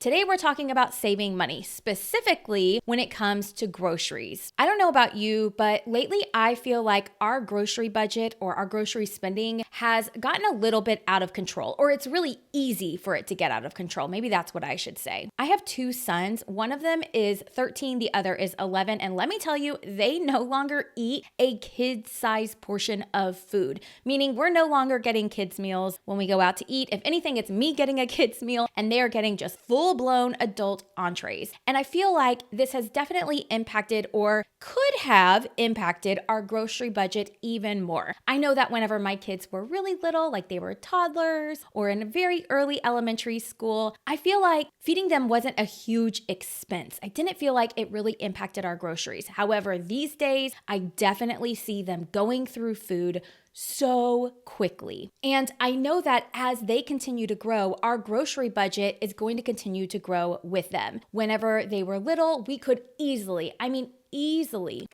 Today we're talking about saving money, specifically when it comes to groceries. I don't know about you, but lately I feel like our grocery budget or our grocery spending has gotten a little bit out of control, or it's really easy for it to get out of control. Maybe that's what I should say. I have two sons. One of them is 13, the other is 11, and let me tell you, they no longer eat a kid-sized portion of food, meaning we're no longer getting kids' meals when we go out to eat. If anything, it's me getting a kids' meal, and they're getting just full-blown adult entrees. And I feel like this has definitely impacted or could have impacted our grocery budget even more. I know that whenever my kids were really little, like they were toddlers or in very early elementary school, I feel like feeding them wasn't a huge expense. I didn't feel like it really impacted our groceries. However, these days, I definitely see them going through food so quickly. And I know that as they continue to grow, our grocery budget is going to continue to grow with them. Whenever they were little, we could easily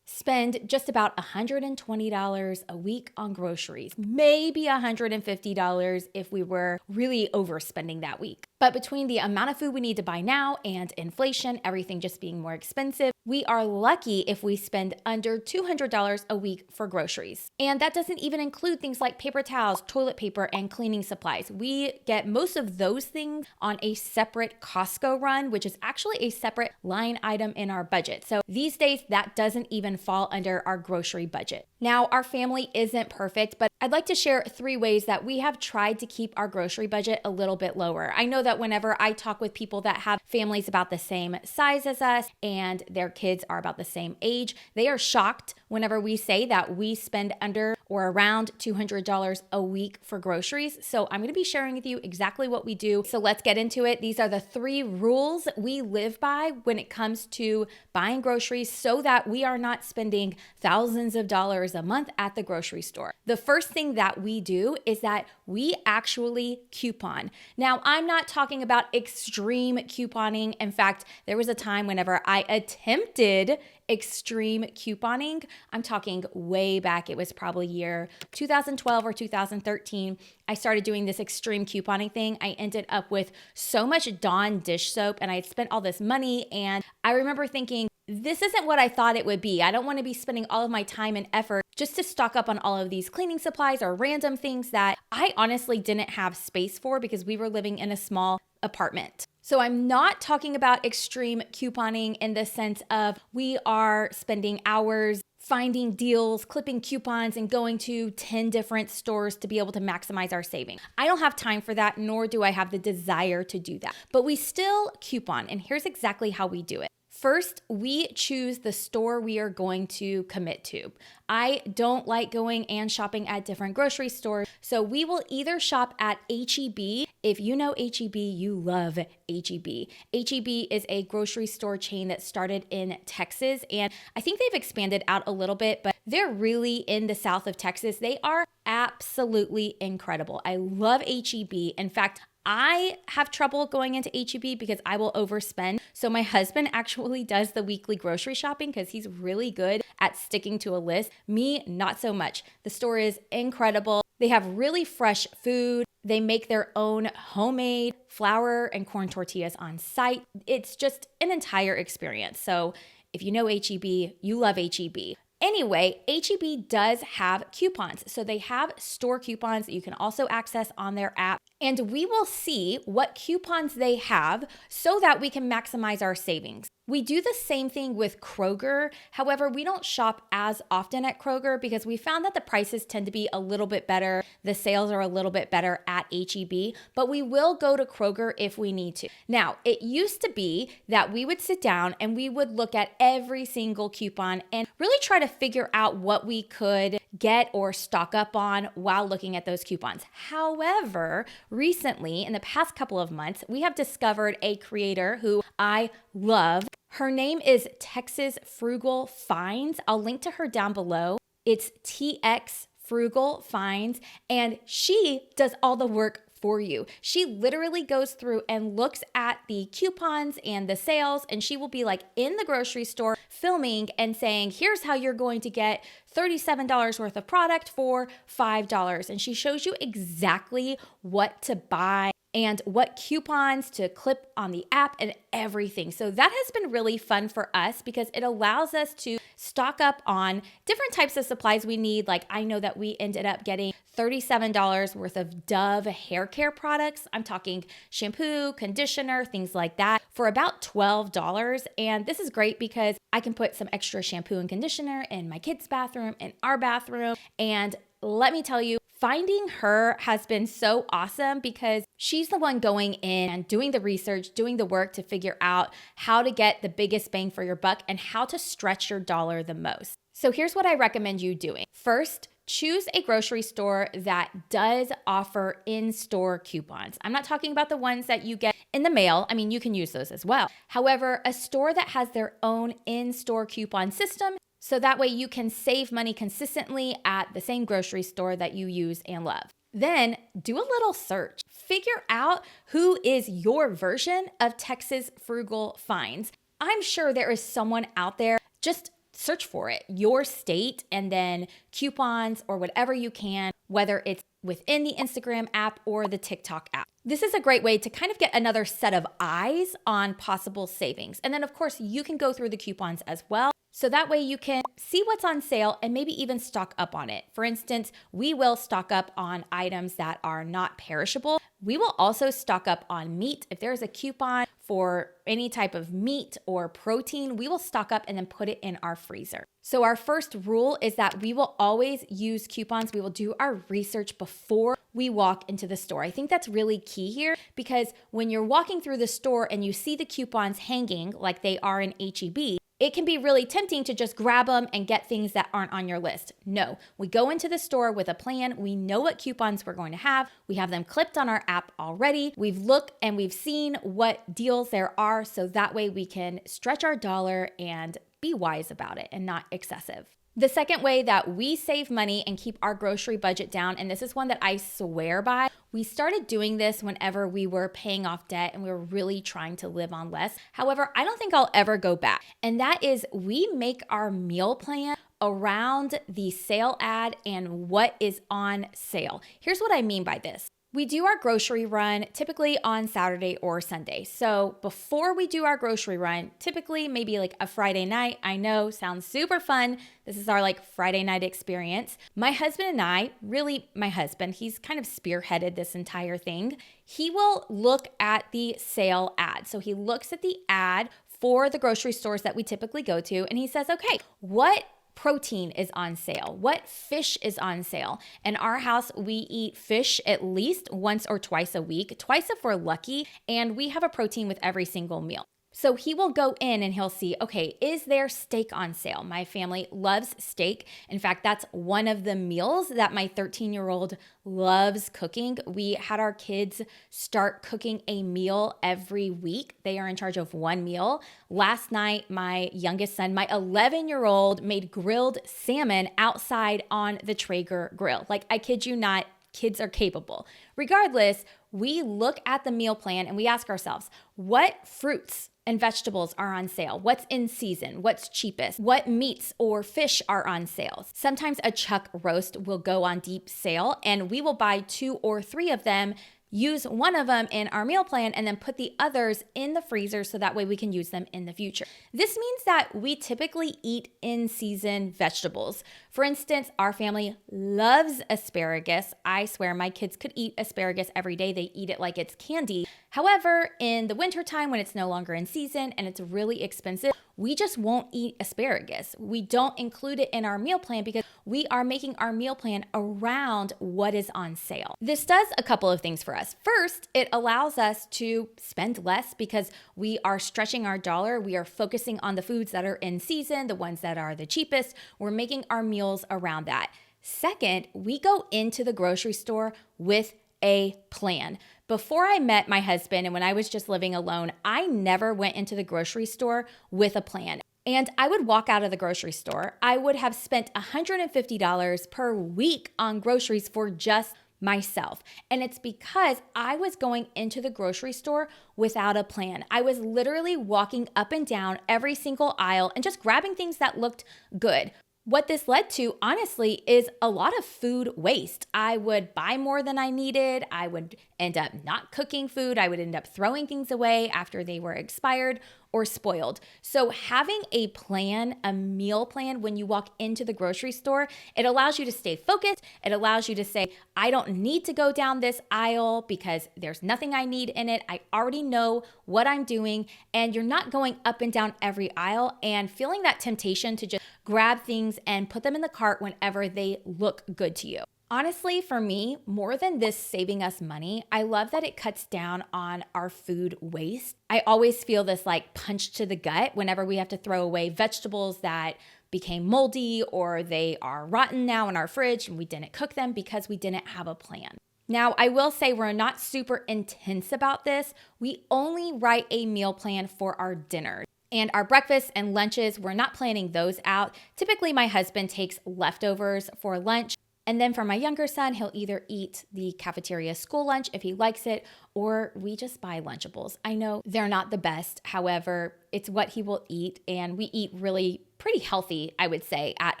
spend just about $120 a week on groceries, maybe $150 if we were really overspending that week. But between the amount of food we need to buy now and inflation, everything just being more expensive, we are lucky if we spend under $200 a week for groceries. And that doesn't even include things like paper towels, toilet paper, and cleaning supplies. We get most of those things on a separate Costco run, which is actually a separate line item in our budget. So these days, that doesn't even fall under our grocery budget. Now, our family isn't perfect, but I'd like to share 3 ways that we have tried to keep our grocery budget a little bit lower. I know that whenever I talk with people that have families about the same size as us and their kids are about the same age, they are shocked whenever we say that we spend under or around $200 a week for groceries. So I'm going to be sharing with you exactly what we do. So let's get into it. These are the 3 rules we live by when it comes to buying groceries so that we are not spending thousands of dollars a month at the grocery store. The first thing that we do is that we actually coupon. Now, I'm not talking about extreme couponing. In fact, there was a time whenever I attempted extreme couponing. I'm talking way back. It was probably year 2012 or 2013. I started doing this extreme couponing thing. I ended up with so much Dawn dish soap and I had spent all this money. And I remember thinking, this isn't what I thought it would be. I don't want to be spending all of my time and effort just to stock up on all of these cleaning supplies or random things that I honestly didn't have space for because we were living in a small apartment. So I'm not talking about extreme couponing in the sense of we are spending hours finding deals, clipping coupons, and going to 10 different stores to be able to maximize our savings. I don't have time for that, nor do I have the desire to do that. But we still coupon, and here's exactly how we do it. First, we choose the store we are going to commit to. I don't like going and shopping at different grocery stores, so we will either shop at H-E-B. If you know H-E-B, you love H-E-B. H-E-B is a grocery store chain that started in Texas, and I think they've expanded out a little bit, but they're really in the south of Texas. They are absolutely incredible. I love H-E-B. In fact, I have trouble going into H-E-B because I will overspend. So my husband actually does the weekly grocery shopping because he's really good at sticking to a list. Me, not so much. The store is incredible. They have really fresh food. They make their own homemade flour and corn tortillas on site. It's just an entire experience. So if you know H-E-B, you love H-E-B. Anyway, H-E-B does have coupons. So they have store coupons that you can also access on their app. And we will see what coupons they have so that we can maximize our savings. We do the same thing with Kroger. However, we don't shop as often at Kroger because we found that the prices tend to be a little bit better. The sales are a little bit better at H-E-B, but we will go to Kroger if we need to. Now, it used to be that we would sit down and we would look at every single coupon and really try to figure out what we could get or stock up on while looking at those coupons. However, recently, in the past couple of months, we have discovered a creator who I love. Her name is Texas Frugal Finds. I'll link to her down below. It's TX Frugal Finds, and she does all the work for you. She literally goes through and looks at the coupons and the sales, and she will be like in the grocery store filming and saying, here's how you're going to get $37 worth of product for $5. And she shows you exactly what to buy and what coupons to clip on the app and everything. So that has been really fun for us because it allows us to stock up on different types of supplies we need. Like I know that we ended up getting $37 worth of Dove hair care products. I'm talking shampoo, conditioner, things like that for about $12. And this is great because I can put some extra shampoo and conditioner in my kids' bathroom, in our bathroom. And let me tell you, finding her has been so awesome because she's the one going in and doing the research, doing the work to figure out how to get the biggest bang for your buck and how to stretch your dollar the most. So here's what I recommend you doing. First, choose a grocery store that does offer in-store coupons. I'm not talking about the ones that you get in the mail. I mean, you can use those as well. However, a store that has their own in-store coupon system, so that way you can save money consistently at the same grocery store that you use and love. Then do a little search. Figure out who is your version of Texas Frugal Finds. I'm sure there is someone out there. Just search for it, your state, and then coupons or whatever you can, whether it's within the Instagram app or the TikTok app. This is a great way to kind of get another set of eyes on possible savings. And then of course you can go through the coupons as well. So that way you can see what's on sale and maybe even stock up on it. For instance, we will stock up on items that are not perishable. We will also stock up on meat. If there's a coupon for any type of meat or protein, we will stock up and then put it in our freezer. So our first rule is that we will always use coupons. We will do our research before we walk into the store. I think that's really key here because when you're walking through the store and you see the coupons hanging like they are in H-E-B, it can be really tempting to just grab them and get things that aren't on your list. No, we go into the store with a plan. We know what coupons we're going to have. We have them clipped on our app already. We've looked and we've seen what deals there are so that way we can stretch our dollar and be wise about it and not excessive. The second way that we save money and keep our grocery budget down, and this is one that I swear by, we started doing this whenever we were paying off debt and we were really trying to live on less. However, I don't think I'll ever go back. And that is we make our meal plan around the sale ad and what is on sale. Here's what I mean by this. We do our grocery run typically on Saturday or Sunday. So before we do our grocery run, typically maybe like a Friday night, I know sounds super fun. This is our like Friday night experience. My husband and I, really my husband, he's kind of spearheaded this entire thing. He will look at the sale ad. So he looks at the ad for the grocery stores that we typically go to and he says, okay, what protein is on sale? What fish is on sale? In our house, we eat fish at least once or twice a week, twice if we're lucky, and we have a protein with every single meal. So he will go in and he'll see, okay, is there steak on sale? My family loves steak. In fact, that's one of the meals that my 13-year-old loves cooking. We had our kids start cooking a meal every week. They are in charge of one meal. Last night, my youngest son, my 11-year-old, made grilled salmon outside on the Traeger grill. Like, I kid you not, kids are capable. Regardless, we look at the meal plan and we ask ourselves, what fruits and vegetables are on sale? What's in season? What's cheapest? What meats or fish are on sale? Sometimes a chuck roast will go on deep sale and we will buy 2 or 3 of them, use one of them in our meal plan, and then put the others in the freezer so that way we can use them in the future. This means that we typically eat in-season vegetables. For instance, our family loves asparagus. I swear my kids could eat asparagus every day. They eat it like it's candy. However, in the wintertime when it's no longer in season and it's really expensive, we just won't eat asparagus. We don't include it in our meal plan because we are making our meal plan around what is on sale. This does a couple of things for us. First, it allows us to spend less because we are stretching our dollar. We are focusing on the foods that are in season, the ones that are the cheapest. We're making our meals around that. Second, we go into the grocery store with a plan. Before I met my husband and when I was just living alone, I never went into the grocery store with a plan. And I would walk out of the grocery store. I would have spent $150 per week on groceries for just myself. And it's because I was going into the grocery store without a plan. I was literally walking up and down every single aisle and just grabbing things that looked good. What this led to, honestly, is a lot of food waste. I would buy more than I needed. I would end up not cooking food. I would end up throwing things away after they were expired or spoiled. So having a plan, a meal plan when you walk into the grocery store, it allows you to stay focused. It allows you to say, I don't need to go down this aisle because there's nothing I need in it. I already know what I'm doing. And you're not going up and down every aisle and feeling that temptation to just grab things and put them in the cart whenever they look good to you. Honestly, for me, more than this saving us money, I love that it cuts down on our food waste. I always feel this like punch to the gut whenever we have to throw away vegetables that became moldy or they are rotten now in our fridge and we didn't cook them because we didn't have a plan. Now, I will say we're not super intense about this. We only write a meal plan for our dinners. And our breakfasts and lunches, we're not planning those out. Typically, my husband takes leftovers for lunch. And then for my younger son, he'll either eat the cafeteria school lunch if he likes it, or we just buy Lunchables. I know they're not the best. However, it's what he will eat. And we eat really pretty healthy, I would say, at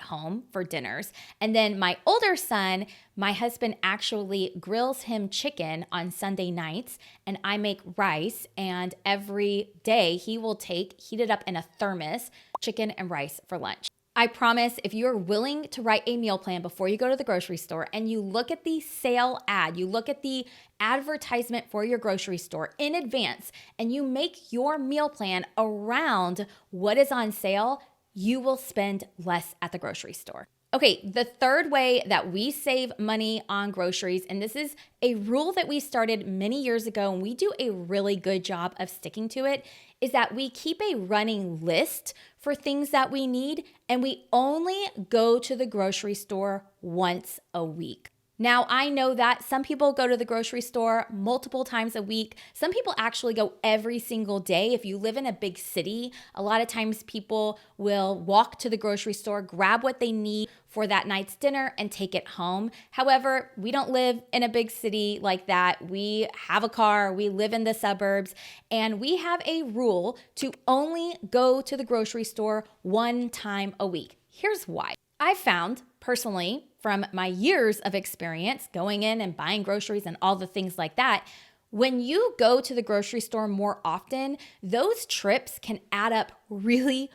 home for dinners. And then my older son, my husband actually grills him chicken on Sunday nights, and I make rice. And every day he will heat it up in a thermos, chicken and rice for lunch. I promise if you're willing to write a meal plan before you go to the grocery store and you look at the sale ad, you look at the advertisement for your grocery store in advance, and you make your meal plan around what is on sale, you will spend less at the grocery store. Okay, the third way that we save money on groceries, and this is a rule that we started many years ago and we do a really good job of sticking to it, is that we keep a running list for things that we need and we only go to the grocery store once a week. Now, I know that some people go to the grocery store multiple times a week. Some people actually go every single day. If you live in a big city, a lot of times people will walk to the grocery store, grab what they need for that night's dinner and take it home. However, we don't live in a big city like that. We have a car, we live in the suburbs, and we have a rule to only go to the grocery store one time a week. Here's why. I found personally, from my years of experience going in and buying groceries and all the things like that, when you go to the grocery store more often, those trips can add up really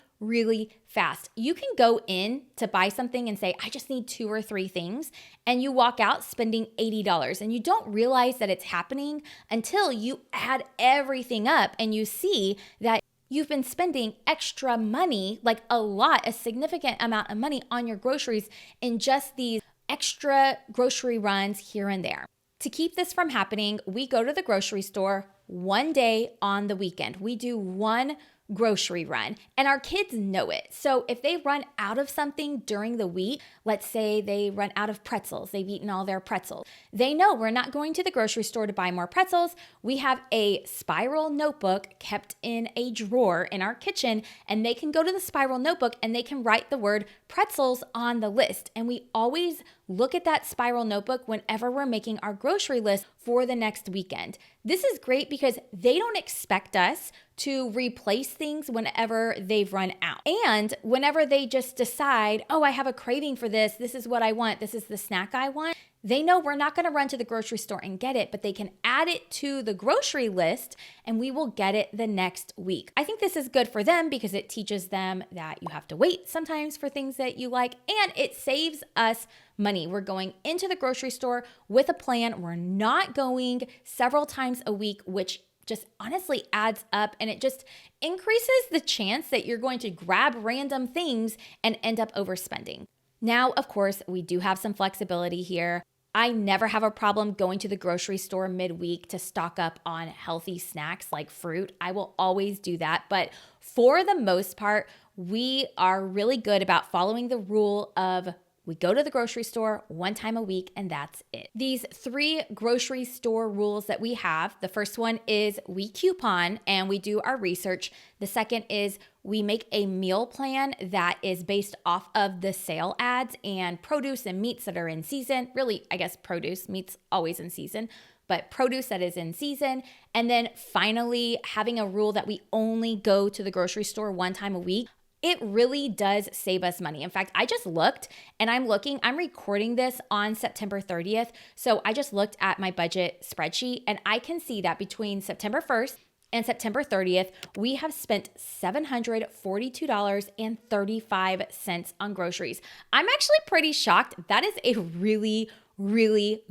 fast. You can go in to buy something and say, I just need 2 or 3 things, and you walk out spending $80, and you don't realize that it's happening until you add everything up and you see that you've been spending extra money, like a significant amount of money on your groceries in just these extra grocery runs here and there. To keep this from happening, we go to the grocery store one day on the weekend. We do one grocery run, and our kids know it. So if they run out of something during the week, let's say they run out of pretzels, they've eaten all their pretzels, they know we're not going to the grocery store to buy more pretzels. We have a spiral notebook kept in a drawer in our kitchen, and they can go to the spiral notebook and they can write the word pretzels on the list. And we always look at that spiral notebook whenever we're making our grocery list for the next weekend. This is great because they don't expect us to replace things whenever they've run out. And whenever they just decide, oh, I have a craving for this is what I want, this is the snack I want, they know we're not going to run to the grocery store and get it, but they can add it to the grocery list and we will get it the next week. I think this is good for them because it teaches them that you have to wait sometimes for things that you like, and it saves us money. We're going into the grocery store with a plan. We're not going several times a week, which just honestly adds up, and it just increases the chance that you're going to grab random things and end up overspending. Now, of course, we do have some flexibility here. I never have a problem going to the grocery store midweek to stock up on healthy snacks like fruit. I will always do that. But for the most part, we are really good about following the rule of we go to the grocery store one time a week, and that's it. These 3 grocery store rules that we have, the first one is we coupon and we do our research. The second is we make a meal plan that is based off of the sale ads and produce and meats that are in season. Really, I guess produce, meats always in season, but produce that is in season. And then finally, having a rule that we only go to the grocery store one time a week. it really does save us money. In fact, I just looked and I'm recording this on September 30th. So I just looked at my budget spreadsheet and I can see that between September 1st and September 30th, we have spent $742.35 on groceries. I'm actually pretty shocked. That is a really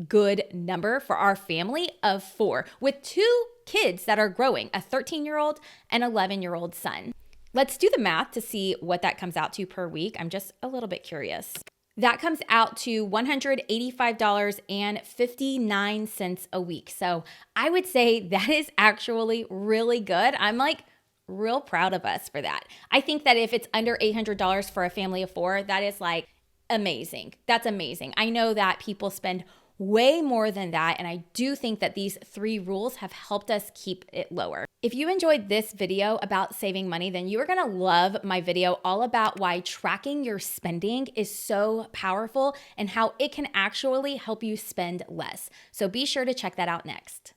good number for our family of 4 with 2 kids that are growing, a 13-year-old and 11-year-old son. Let's do the math to see what that comes out to per week. I'm just a little bit curious. That comes out to $185.59 a week. So I would say that is actually really good. I'm like real proud of us for that. I think that if it's under $800 for a family of 4, that is like amazing. That's amazing. I know that people spend way more than that, and I do think that these 3 rules have helped us keep it lower. If you enjoyed this video about saving money, then you are gonna love my video all about why tracking your spending is so powerful and how it can actually help you spend less. So be sure to check that out next.